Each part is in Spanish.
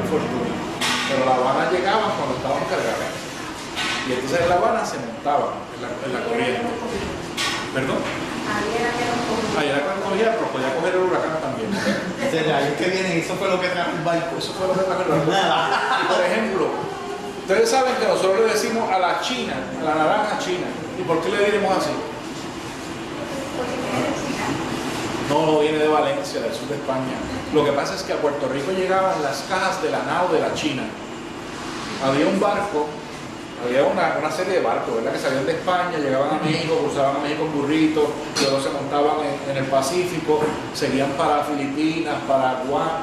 infortunio. Pero La Habana llegaban cuando estaban cargadas. Y entonces en La Habana se montaban en la corriente. ¿Perdón? Ahí era que lo cogía, pero podía coger el huracán también. Desde ahí que viene, eso fue lo que trajo el barco. Eso fue lo que trajo el barco. Y por ejemplo, ustedes saben que nosotros le decimos a la china, a la naranja china. ¿Y por qué le diremos así? No, viene de Valencia, del sur de España. Lo que pasa es que a Puerto Rico llegaban las cajas de la nao de la China. Había un barco, había una serie de barcos, ¿verdad? Que salían de España, llegaban a México, cruzaban a México en burritos, luego se montaban en el Pacífico, seguían para Filipinas, para Goa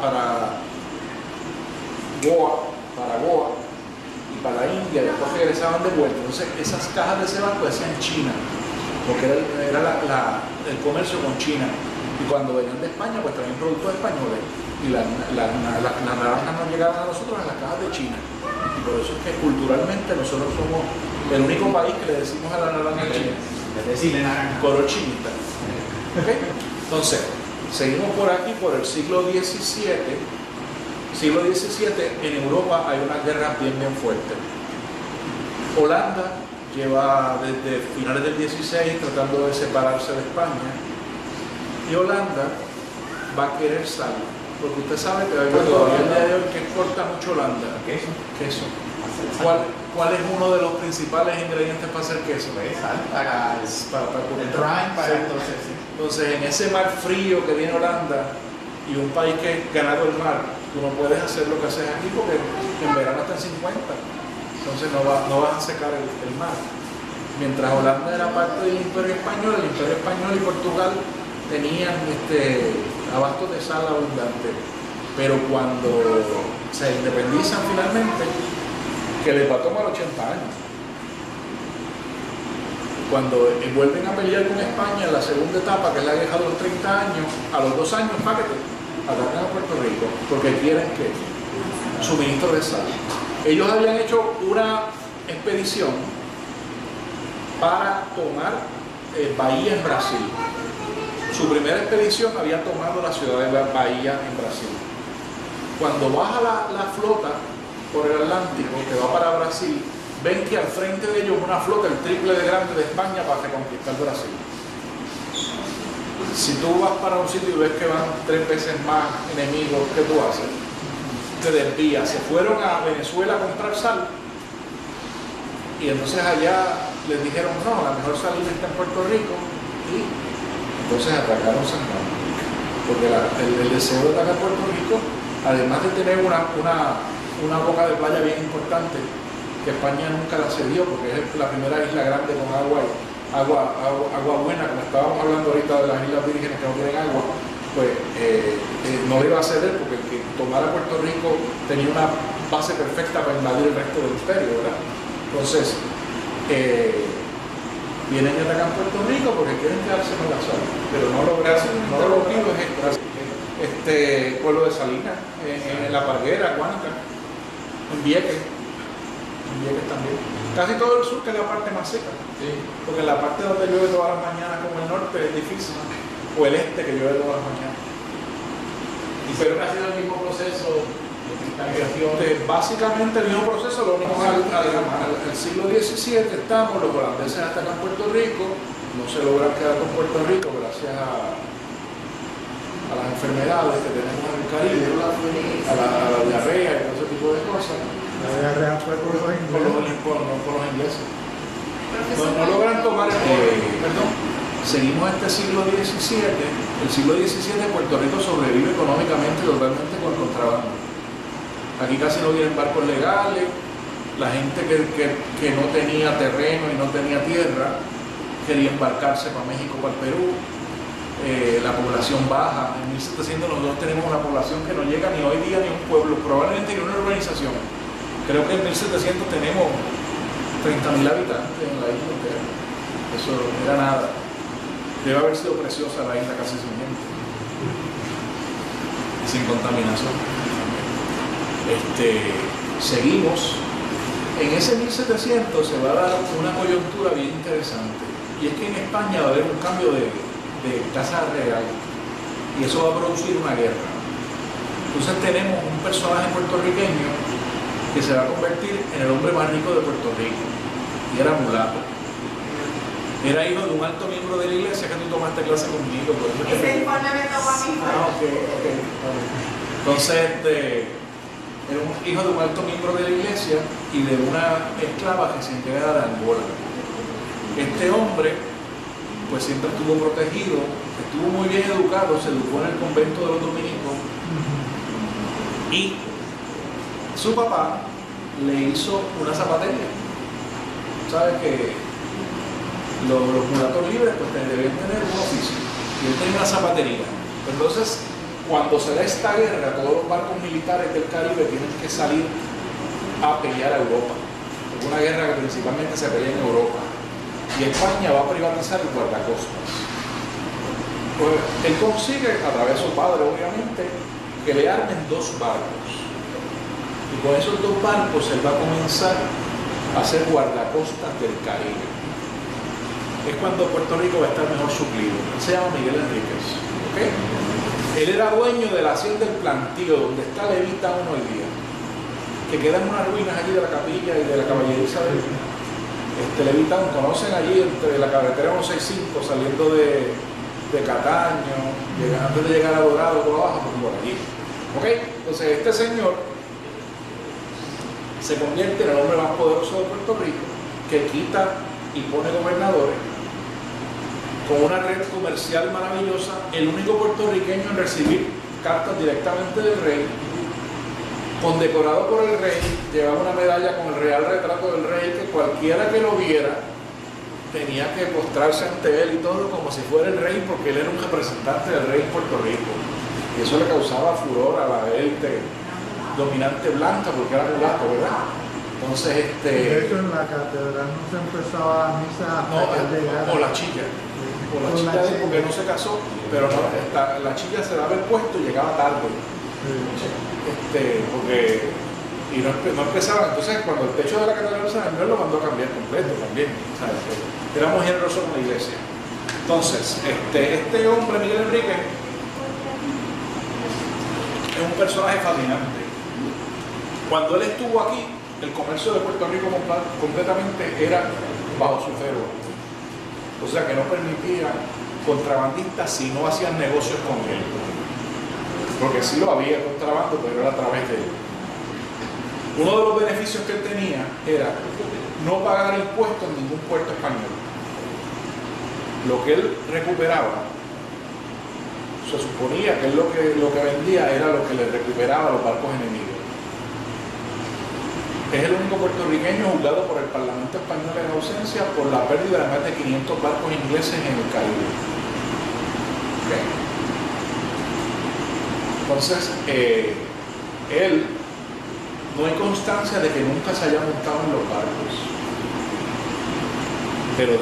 y para la India, y después regresaban de vuelta. Entonces esas cajas de ese barco decían China, porque era el comercio con China. Y cuando venían de España, pues traían productos españoles. Y las naranjas nos llegaban a nosotros en las cajas de China. Y por eso es que culturalmente nosotros somos el único país que le decimos a la naranja china. Decirle naranja. Color chinita. ¿Okay? Entonces, seguimos por aquí, por el siglo XVII. Siglo XVII, en Europa hay una guerra bien fuerte. Holanda lleva desde finales del XVI tratando de separarse de España. Y Holanda va a querer sal, porque usted sabe que todavía el día de hoy que exporta mucho Holanda. Queso. ¿Cuál es uno de los principales ingredientes para hacer queso? Sal, para el brine, para entonces en ese mar frío que viene Holanda y un país que es ganado el mar, tú no puedes hacer lo que haces aquí porque en verano está en 50, entonces no vas a secar el mar. Mientras Holanda era parte del Imperio Español, el Imperio Español y Portugal tenían abastos de sal abundante, pero cuando se independizan finalmente, que les va a tomar 80 años, cuando vuelven a pelear con España en la segunda etapa, que es la guerra de los 30 años, a los 2 años, atacan a Puerto Rico, porque quieren que suministro de sal. Ellos habían hecho una expedición para tomar Bahía en Brasil. Su primera expedición había tomado la ciudad de Bahía en Brasil. Cuando baja la flota por el Atlántico, que va para Brasil, ven que al frente de ellos una flota el triple de grande de España para reconquistar Brasil. Si tú vas para un sitio y ves que van 3 veces más enemigos, ¿qué tú haces? Te desvías. Se fueron a Venezuela a comprar sal y entonces allá les dijeron no, la mejor salida está en Puerto Rico, y entonces atacaron San Juan, porque el deseo de atacar Puerto Rico, además de tener una boca de playa bien importante, que España nunca la cedió, porque es la primera isla grande con agua buena, como estábamos hablando ahorita de las Islas Vírgenes que no tienen agua, pues no le iba a ceder, porque el que tomara Puerto Rico tenía una base perfecta para invadir el resto del imperio, ¿verdad? Entonces, vienen y atacan Puerto Rico porque quieren quedarse con la sal, pero no lo objetivo es pueblo de Salinas, en La Parguera, Guánica, en Vieques también. Casi todo el sur, que es la parte más seca, porque la parte donde llueve todas las mañanas, como el norte, es difícil, o el este, que llueve todas las mañanas. Y siempre ha sido el mismo proceso. Básicamente el mismo proceso, lo único al siglo XVII estamos, los holandeses atacan Puerto Rico, no se logran quedar con Puerto Rico gracias a las enfermedades que tenemos en el Caribe, a la diarrea y todo ese tipo de cosas. La diarrea fue por los ingleses. No logran tomar perdón. Seguimos este siglo XVII. El siglo XVII Puerto Rico sobrevive económicamente totalmente con el contrabando. Aquí casi no vienen barcos legales, la gente que no tenía terreno y no tenía tierra quería embarcarse para México, para el Perú. La población baja. En 1700 nosotros tenemos una población que no llega ni hoy día ni un pueblo, probablemente ni una urbanización. Creo que en 1700 tenemos 30.000 habitantes en la isla entera. Eso no era nada. Debe haber sido preciosa la isla, casi sin gente y sin contaminación. Seguimos. En ese 1700 se va a dar una coyuntura bien interesante, y es que en España va a haber un cambio de tasa real, y eso va a producir una guerra. Entonces tenemos un personaje puertorriqueño que se va a convertir en el hombre más rico de Puerto Rico, y era mulato. Era hijo de un alto miembro de la iglesia, que tú tomaste clase conmigo. Ese informe me tocó a mí. Ok. Entonces, era un hijo de un alto miembro de la iglesia y de una esclava recién llegada de Angola. Este hombre, pues siempre estuvo protegido, estuvo muy bien educado, se educó en el convento de los dominicos, y su papá le hizo una zapatería. ¿Sabes que los mulatos libres pues debían tener un oficio? Y él tenía una zapatería. Entonces, cuando se da esta guerra, todos los barcos militares del Caribe tienen que salir a pelear a Europa. Es una guerra que principalmente se pelea en Europa. Y España va a privatizar el guardacostas. Pues él consigue, a través de su padre obviamente, que le armen 2 barcos. Y con esos 2 barcos él va a comenzar a ser guardacostas del Caribe. Es cuando Puerto Rico va a estar mejor suplido. Él se llama Miguel Enríquez. ¿Okay? Él era dueño de la hacienda del Plantío, donde está Levitown hoy día, que quedan unas ruinas allí de la capilla y de la caballeriza de Levitown. Conocen allí entre la carretera 165 saliendo de Cataño, antes de llegar a Dorado, por abajo, por allí. ¿Okay? Entonces este señor se convierte en el hombre más poderoso de Puerto Rico, que quita y pone gobernadores, con una red comercial maravillosa, el único puertorriqueño en recibir cartas directamente del rey, condecorado por el rey, llevaba una medalla con el real retrato del rey, que cualquiera que lo viera tenía que postrarse ante él y todo como si fuera el rey, porque él era un representante del rey en Puerto Rico. Y eso le causaba furor a la élite dominante blanca, porque era mulato, ¿verdad? Entonces, De hecho, en la catedral no se empezaba la misa hasta que él llegara. o la chilla, porque no se casó, pero no, la chilla se daba el puesto y llegaba tarde. Porque y no empezaba. Entonces, cuando el techo de la catedral de San Andrés lo mandó a cambiar completo también, ¿sabes? Era muy generoso con la iglesia. Entonces, este hombre, Miguel Enríquez, es un personaje fascinante. Cuando él estuvo aquí, el comercio de Puerto Rico completamente era bajo su cero. O sea que no permitía contrabandistas si no hacían negocios con él. Porque sí lo había contrabando, pero era a través de él. Uno de los beneficios que él tenía era no pagar impuestos en ningún puerto español. Lo que él recuperaba, se suponía que él lo que vendía era lo que le recuperaba a los barcos enemigos. Es el único puertorriqueño juzgado por el Parlamento español en ausencia por la pérdida de más de 500 barcos ingleses en el Caribe. Okay. Entonces, él, no hay constancia de que nunca se haya montado en los barcos. Pero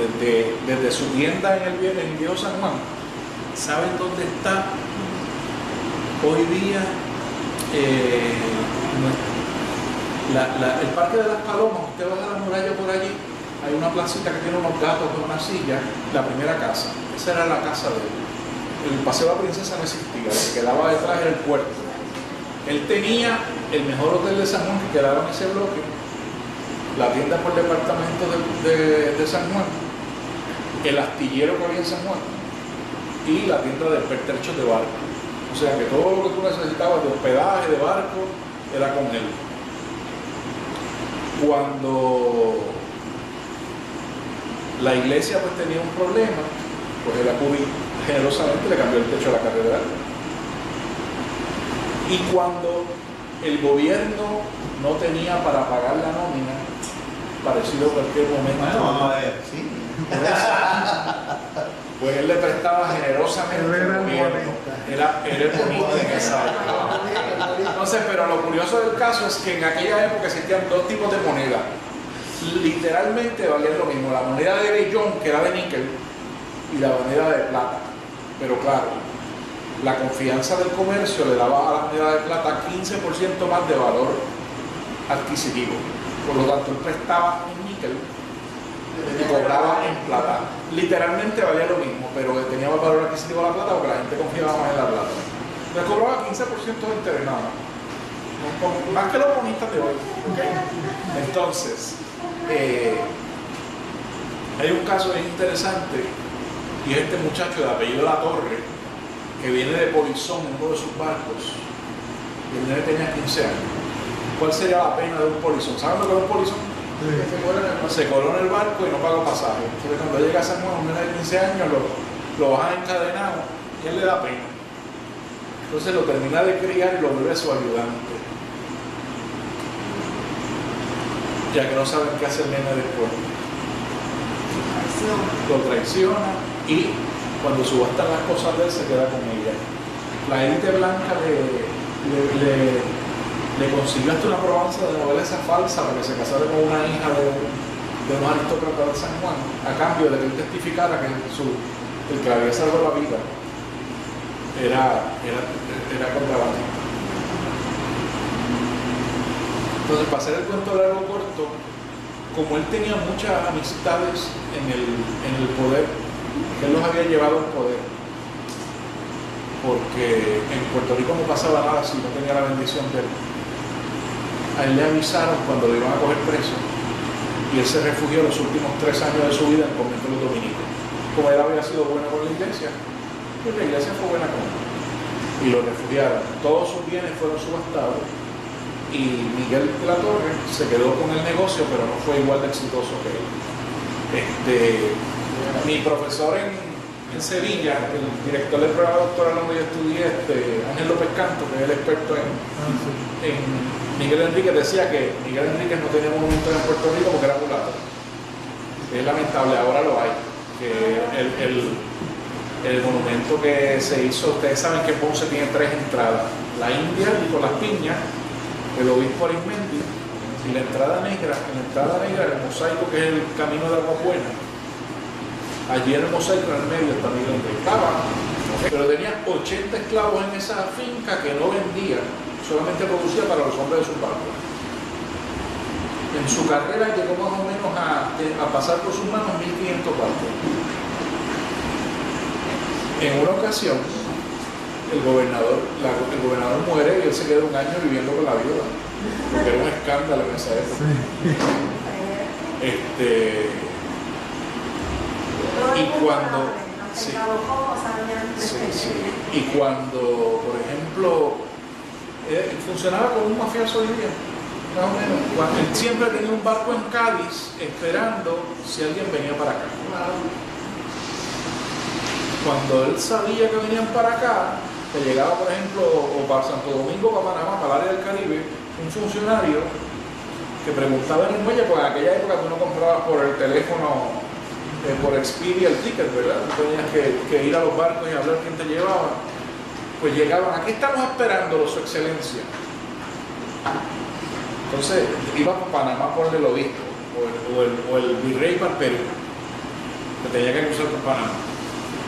desde su tienda en el Viejo San Juan, ¿saben dónde está hoy día el Parque de las Palomas? Usted va a la muralla por allí, hay una placita que tiene unos gatos con una silla, la primera casa. Esa era la casa de él. El Paseo de la Princesa no existía, el que quedaba detrás era el puerto. Él tenía el mejor hotel de San Juan que quedaba en ese bloque, la tienda por departamento de San Juan, el astillero que había en San Juan y la tienda de pertrechos de barco. O sea que todo lo que tú necesitabas de hospedaje, de barco, era con él. Cuando la iglesia pues tenía un problema, pues él acudió generosamente, le cambió el techo a la catedral. Y cuando el gobierno no tenía para pagar la nómina, parecido a cualquier momento, sí. pues él le prestaba generosamente al gobierno. Era el bonito en esa época. Entonces, pero lo curioso del caso es que en aquella época existían 2 tipos de moneda. Literalmente valían lo mismo, la moneda de vellón, que era de níquel, y la moneda de plata. Pero claro, la confianza del comercio le daba a la moneda de plata 15% más de valor adquisitivo. Por lo tanto, él prestaba en níquel y cobraba en plata. Literalmente valía lo mismo, pero tenía más valor adquisitivo la plata porque la gente confiaba más en la plata. Le cobraba 15% de interés nada más. Más que los bonistas de hoy. ¿Okay? Entonces, hay un caso bien interesante y es este muchacho de apellido La Torre que viene de Polizón en uno de sus barcos y el nene tenía 15 años. ¿Cuál sería la pena de un polizón? ¿Saben lo que es un polizón? Sí. Se coló en el barco y no pagó pasaje. Entonces cuando llega a San Juan, un nene de 15 años lo baja encadenado y él le da pena. Entonces lo termina de criar y lo vuelve a su ayudante. Ya que no saben qué hace el nene después. Lo traiciona y cuando subastan las cosas de él se queda con ella. La élite blanca le consiguió hasta una probanza de nobleza falsa para que se casara con una hija de un aristócrata de San Juan, a cambio de que él testificara que el que le había salvado la vida era contrabandista. Entonces, para hacer el cuento largo corto, como él tenía muchas amistades en el poder, que él los había llevado al poder, porque en Puerto Rico no pasaba nada si no tenía la bendición de él. A él le avisaron cuando lo iban a coger preso y él se refugió los últimos 3 años de su vida en el convento de los dominicos. Como él había sido bueno con la iglesia, pues la iglesia fue buena con él y lo refugiaron. Todos sus bienes fueron subastados y Miguel de la Torre se quedó con el negocio, pero no fue igual de exitoso que él. Mi profesor en Sevilla, el director del programa doctoral donde yo estudié, Ángel López Canto, que es el experto en Miguel Enríquez, decía que Miguel Enríquez no tenía monumento en Puerto Rico porque era mulato. Es lamentable, ahora lo hay. Que el monumento que se hizo, ustedes saben que Ponce tiene 3 entradas: la India, Nicolás Piña, el obispo Arismendi y la entrada negra. En la entrada negra, el mosaico que es el camino de Agua Buena. Allí en el mosaico en el medio está Miguel Enríquez. Pero tenía 80 esclavos en esa finca que no vendía, solamente producía para los hombres de su barco. En su carrera llegó más o menos a pasar por sus manos 1.500 barcos. En una ocasión, el gobernador muere y él se queda un año viviendo con la viuda, porque era un escándalo en esa época. Y cuando, por ejemplo, funcionaba como un mafioso hoy día, más o menos. Él siempre tenía un barco en Cádiz esperando si alguien venía para acá. Cuando él sabía que venían para acá, que llegaba, por ejemplo, o para Santo Domingo, para Panamá, para el área del Caribe, un funcionario que preguntaba en el muelle, pues en aquella época tú no comprabas por el teléfono, por Expedia el ticket, ¿verdad? Tú tenías que ir a los barcos y hablar quién te llevaba. Pues llegaban, aquí estamos esperando, su excelencia. Entonces iba para Panamá por el obispo, o el virrey para el Perú, que tenía que cruzar por Panamá.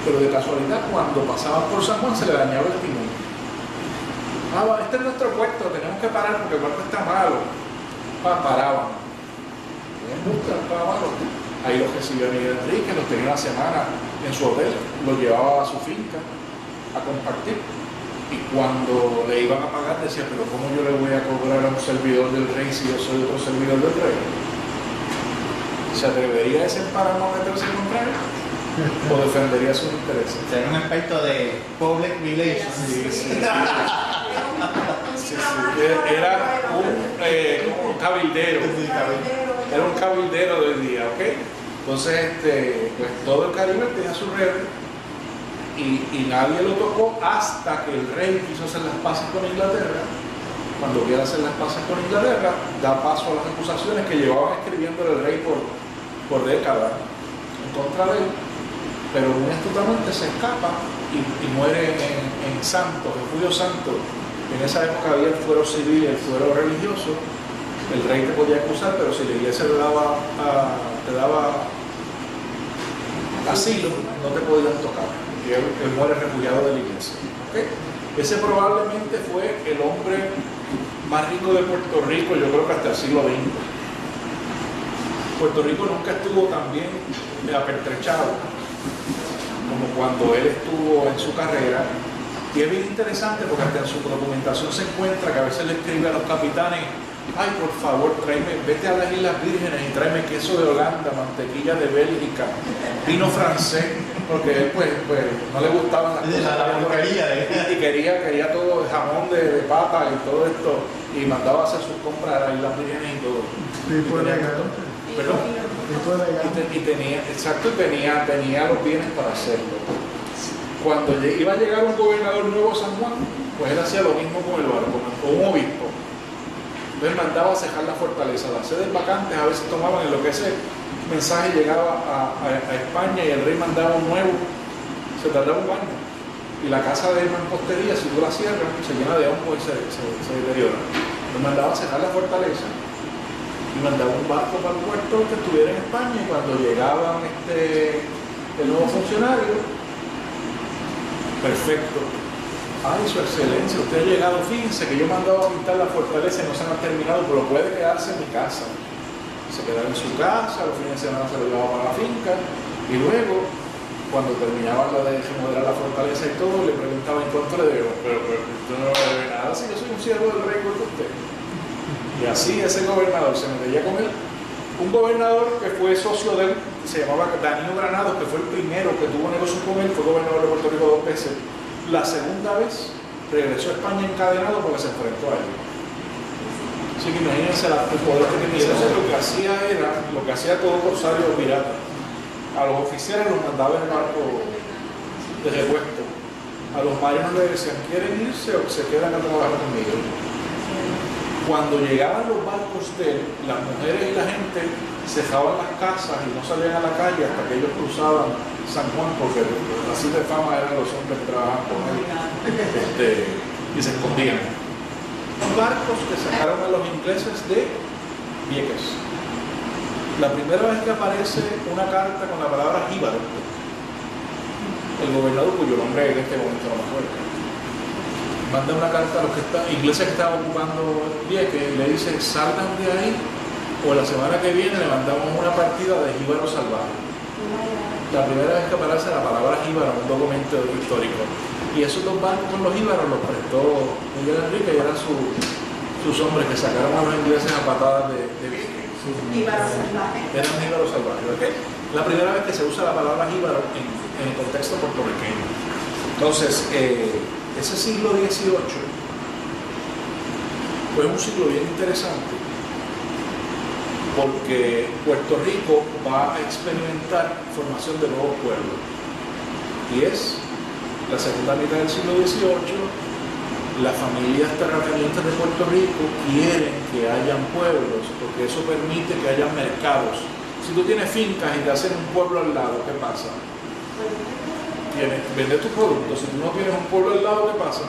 Pero de casualidad, cuando pasaban por San Juan, se le dañaba el timón. Este es nuestro puerto, tenemos que parar porque el barco está malo. Paraban. Estaba malo. Ahí los recibió Miguel Enríquez, los tenía una semana en su hotel, los llevaba a su finca a compartir. Y cuando le iban a pagar, decía, pero ¿cómo yo le voy a cobrar a un servidor del rey si yo soy otro servidor del rey? ¿Se atrevería ese páramo a meterse contra él? ¿O defendería sus intereses? Sería un aspecto de public relations. Sí. Era un cabildero. Era un cabildero del día, ¿ok? Entonces, pues todo el Caribe tenía su red y nadie lo tocó hasta que el rey quiso hacer las paces con Inglaterra. Cuando quiere hacer las paces con Inglaterra, da paso a las acusaciones que llevaban escribiendo el rey por décadas en contra de él. Pero muy astutamente se escapa y muere en Santo, refugio Santo. En esa época había el fuero civil y el fuero religioso. El rey te podía acusar, pero si la iglesia te daba asilo, no te podían tocar. Y él muere refugiado de la iglesia. ¿Okay? Ese probablemente fue el hombre más rico de Puerto Rico, yo creo que hasta el siglo XX. Puerto Rico nunca estuvo tan bien apertrechado como cuando él estuvo en su carrera Y es bien interesante porque hasta en su documentación se encuentra que a veces le escribe a los capitanes: ay, por favor, vete a las Islas Vírgenes y tráeme queso de Holanda, mantequilla de Bélgica, vino francés, porque él pues no le gustaban las cosas. Y quería todo, jamón de pata y todo esto, y mandaba a hacer sus compras a las Islas Vírgenes y todo. Sí, fue legal. ¿Perdón? Sí, fue legal. Y tenía los bienes para hacerlo. Cuando iba a llegar un gobernador nuevo a San Juan, pues él hacía lo mismo con el barco, o un obispo. Entonces mandaba a cejar la fortaleza. Las sedes vacantes a veces tomaban en lo que ese mensaje llegaba a España y el rey mandaba un nuevo, se tardaba un año. Y la casa de mampostería, si tú la cierras, se llena de hongo y se deteriora. Entonces mandaba a cejar la fortaleza y mandaba un barco para el puerto que estuviera en España, y cuando llegaban el nuevo funcionario, perfecto. Ay, su excelencia, usted ha llegado, fíjense que yo mandaba a pintar la fortaleza y no se han terminado, pero puede quedarse en mi casa. Se quedaba en su casa, los fines de semana se lo llevaba para la finca, y luego, cuando terminaban la de remodelar la fortaleza y todo, le preguntaba en cuánto le debo. Pero yo no le debe nada, si yo soy un siervo del rey igual que usted. Y así ese gobernador se metía con él. Un gobernador que fue socio de él, se llamaba Danilo Granados, que fue el primero que tuvo negocio con él, fue gobernador de Puerto Rico 2 veces. La segunda vez regresó a España encadenado porque se enfrentó a él. Así que imagínense el poder que tenía. Entonces lo que hacía todo corsario pirata. A los oficiales los mandaba en barco de repuesto. A los marinos les decían: ¿quieren irse o se quedan a trabajar conmigo? Cuando llegaban los barcos de él, las mujeres y la gente cejaban las casas y no salían a la calle hasta que ellos cruzaban San Juan, porque así de fama eran los hombres que trabajaban con él, y se escondían. Barcos que sacaron a los ingleses de Vieques. La primera vez que aparece una carta con la palabra jíbaro, el gobernador, cuyo nombre en este momento no me acuerdo, manda una carta a los ingleses que estaban ocupando Vieques y le dice: salgan de ahí, o la semana que viene le mandamos una partida de jíbaro salvaje. La primera vez que aparece la palabra jíbaro en un documento histórico. Y esos dos barcos con los jíbaros los prestó Miguel Enrique, y eran sus hombres que sacaron a los ingleses a patadas de Vieques. Jíbaro salvaje. Eran jíbaros salvajes, ¿ok? La primera vez que se usa la palabra jíbaro en el contexto puertorriqueño. Entonces, ese siglo XVIII fue un siglo bien interesante, porque Puerto Rico va a experimentar formación de nuevos pueblos, y es la segunda mitad del siglo XVIII. Las familias terratenientes de Puerto Rico quieren que hayan pueblos, porque eso permite que haya mercados. Si tú tienes fincas y te hacen un pueblo al lado, ¿qué pasa? Vender tus productos. Si tú no tienes un pueblo al lado, ¿qué pasa?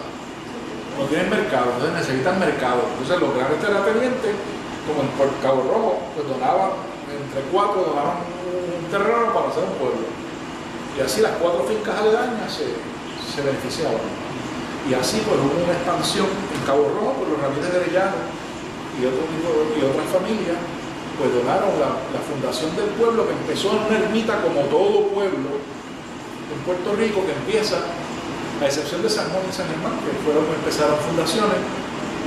No tienes mercado, entonces necesitan mercado. Entonces los grandes terratenientes, como en Cabo Rojo, pues donaban, entre 4 donaban un terreno para hacer un pueblo. Y así las 4 fincas aledañas se beneficiaban. Y así pues hubo una expansión en Cabo Rojo, por los Ramírez de Arellano y otras familias, pues donaron la fundación del pueblo, que empezó en una ermita como todo pueblo en Puerto Rico, que empieza, a excepción de San Juan y San Germán, que fueron que empezaron fundaciones,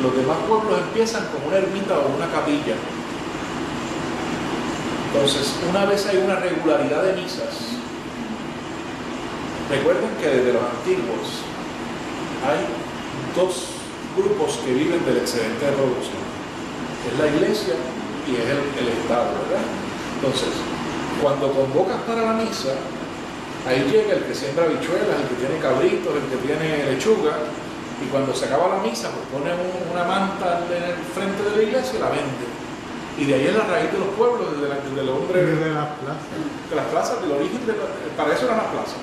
los demás pueblos empiezan como una ermita o una capilla. Entonces, una vez hay una regularidad de misas, recuerden que desde los antiguos hay 2 grupos que viven del excedente de producción. Es la iglesia y es el Estado, ¿verdad? Entonces, cuando convocas para la misa, ahí llega el que siembra habichuelas, el que tiene cabritos, el que tiene lechuga, y cuando se acaba la misa, pues pone una manta en el frente de la iglesia y la vende. Y de ahí es la raíz de los pueblos, desde el hombre, De las plazas. de las plazas, del origen, para eso eran las plazas.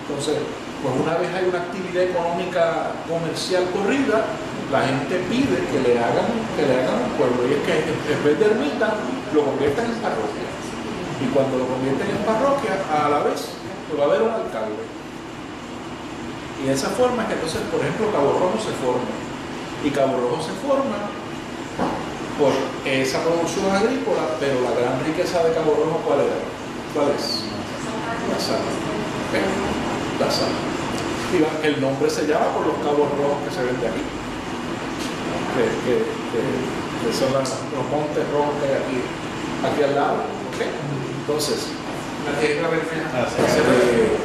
Entonces, pues una vez hay una actividad económica comercial corrida, la gente pide que le hagan un pueblo, y es que en vez de ermita, lo convierten en parroquia. Y cuando lo convierten en parroquia, a la vez va a haber un alcalde. Y de esa forma es que entonces, por ejemplo, Cabo Rojo se forma. Y Cabo Rojo se forma por esa producción agrícola, pero la gran riqueza de Cabo Rojo, ¿cuál era? ¿Cuál es? La sal. La sal. que el nombre se llama por los cabos rojos que se ven de aquí, que son los montes rojos que hay aquí al lado. ¿Okay? Entonces,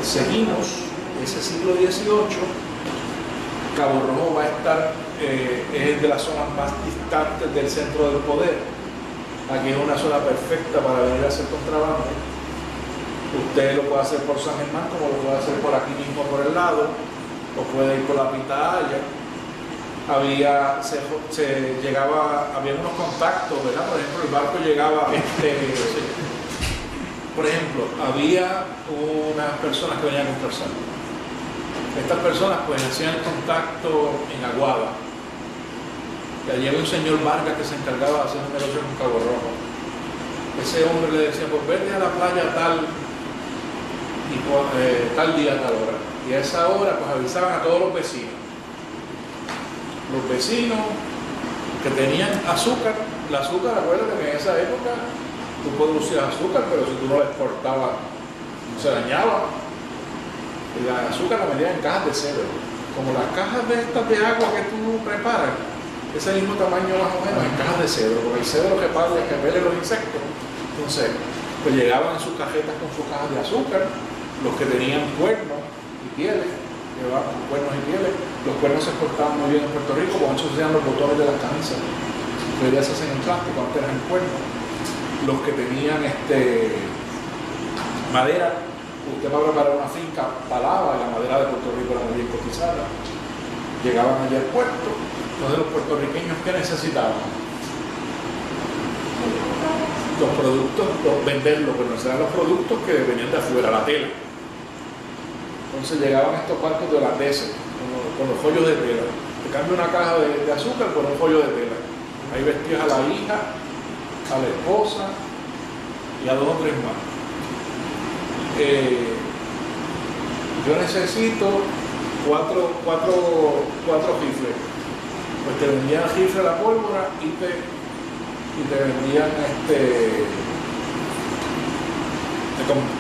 seguimos ese siglo XVIII. Cabo Rojo va a estar, es de las zonas más distantes del centro del poder. Aquí es una zona perfecta para venir a hacer contrabando. Usted lo puede hacer por San Germán, como lo puede hacer por aquí mismo por el lado, o puede ir por la Pitaya. Había unos contactos, ¿verdad? Por ejemplo, el barco llegaba, por ejemplo, había unas personas que venían a comprar sal. Estas personas pues hacían el contacto en Aguada. Y allí había un señor Vargas que se encargaba de hacer un negocio con Cabo Rojo. Ese hombre le decía, pues vete a la playa tal día, tal hora. Y a esa hora pues avisaban a todos los vecinos. Los vecinos que tenían azúcar, el azúcar, acuérdate que en esa época tú producías azúcar, pero si tú no la exportabas, se dañaba. Y la azúcar la vendían en cajas de cedro. Como las cajas de estas de agua que tú preparas, ese mismo tamaño más o menos en cajas de cedro, porque el cedro repele los insectos. Entonces, pues llegaban en sus cajetas con sus cajas de azúcar, los que tenían cuernos y pieles, llevaban cuernos y pieles. Los cuernos se exportaban muy bien en Puerto Rico, con eso se llaman los botones de las camisas. Que hoy día se hacen en plástico, antes eran en cuernos. Los que tenían madera, usted para preparar una finca palaba, y la madera de Puerto Rico era muy bien cotizada. Llegaban allá al puerto. Entonces los puertorriqueños, ¿qué necesitaban? Los productos, venderlos, pero no eran los productos que venían de afuera, la tela. Entonces llegaban estos barcos de holandeses con los rollos de tela. Te cambia una caja de azúcar por un rollo de tela. Ahí vestías a la hija, a la esposa y a 2 o 3 más. Yo necesito 4 rifles. Pues te vendían rifle a la pólvora y te vendían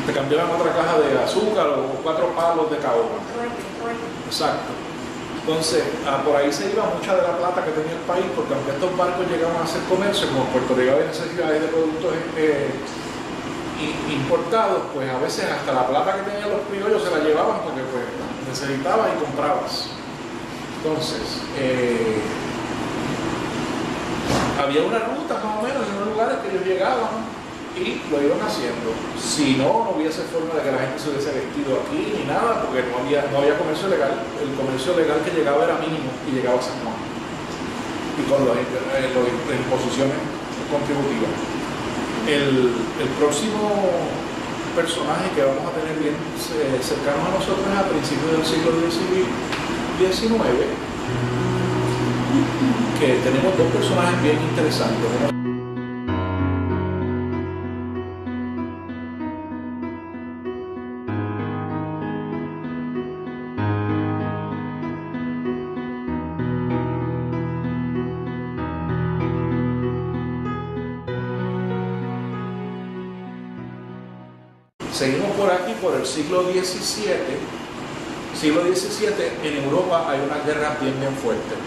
te cambiaban otra caja de azúcar o 4 palos de caoba. Exacto. Entonces, por ahí se iba mucha de la plata que tenía el país, porque aunque estos barcos llegaban a hacer comercio, como Puerto Rico había necesidades de productos importados, pues a veces hasta la plata que tenían los criollos se la llevaban porque pues necesitabas y comprabas. Entonces, había una ruta más o menos en unos lugares que ellos llegaban y lo iban haciendo. Si no hubiese forma de que la gente se hubiese vestido aquí ni nada, porque no había comercio legal. El comercio legal que llegaba era mínimo y llegaba a San Juan. Y con las imposiciones contributivas. El próximo personaje que vamos a tener bien cercano a nosotros a principios del siglo XIX, que tenemos 2 personajes bien interesantes. Seguimos por aquí, por el siglo XVII. Siglo XVII, en Europa hay unas guerras bien fuertes.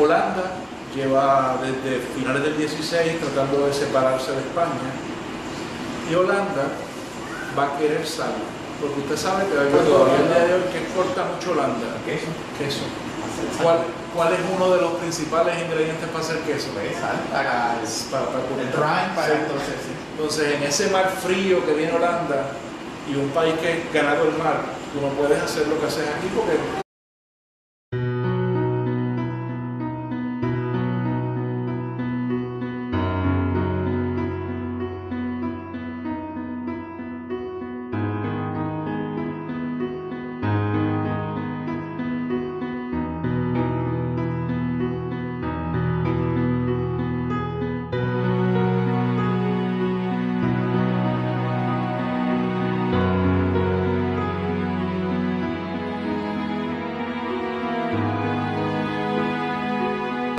Holanda lleva desde finales del XVI tratando de separarse de España. Y Holanda va a querer sal. Porque usted sabe que todavía el día de hoy que exporta mucho Holanda. Queso. ¿Cuál es uno de los principales ingredientes para hacer queso? Sal, para el brine, para entonces, sí. Entonces, en ese mar frío que viene Holanda y un país que es ganado el mar, tú no puedes hacer lo que haces aquí porque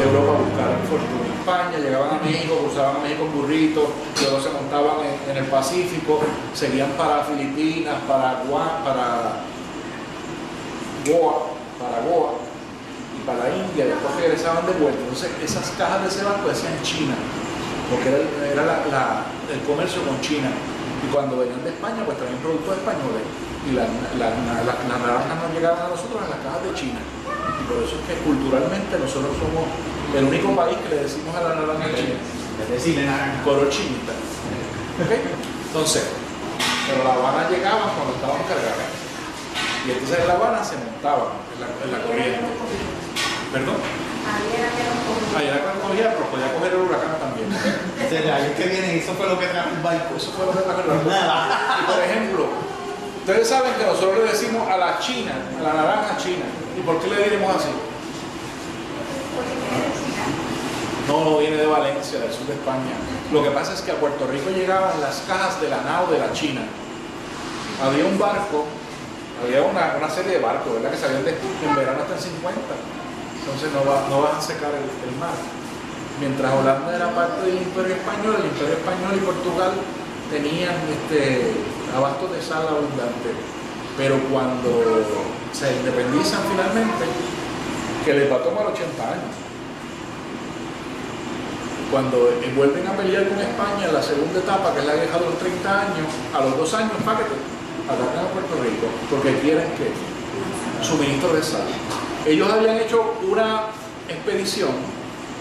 Europa buscaron fortuna en España, llegaban a México, cruzaban a México en burritos, luego se montaban en el Pacífico, seguían para Filipinas, para Goa, para Goa y para la India, y después regresaban de vuelta. Entonces esas cajas de ese barco decían China, porque era el comercio con China. Y cuando venían de España, pues traían productos españoles. Y las naranjas nos llegaban a nosotros en las cajas de China. Y por eso es que culturalmente nosotros somos el único país que le decimos a la naranja china. Decirle naranja. Color chinita. ¿Okay? Entonces, pero la Habana llegaba cuando estaban cargadas. Y entonces en la Habana se montaban en la corriente. ¿Perdón? Ahí era que lo cogía, pero podía coger el huracán también. Desde el año que viene, eso fue lo que trajo el barco. Eso fue lo que trajo el barco. Y por ejemplo, ustedes saben que nosotros le decimos a la china, a la naranja china. ¿Y por qué le diremos así? No viene de Valencia, del sur de España. Lo que pasa es que a Puerto Rico llegaban las cajas de la nao de la China. Había un barco, había una serie de barcos, ¿verdad? Que salían en verano hasta el 50. Entonces no van a secar el mar. Mientras Holanda era parte del Imperio Español, el Imperio Español y Portugal tenían abastos de sal abundante. Pero cuando se independizan finalmente, que les va a tomar 80 años. Cuando vuelven a pelear con España en la segunda etapa, que es la guerra de los 30 años, a los 2 años, páquete, atacan a Puerto Rico, porque quieren que suministro de sal. Ellos habían hecho una expedición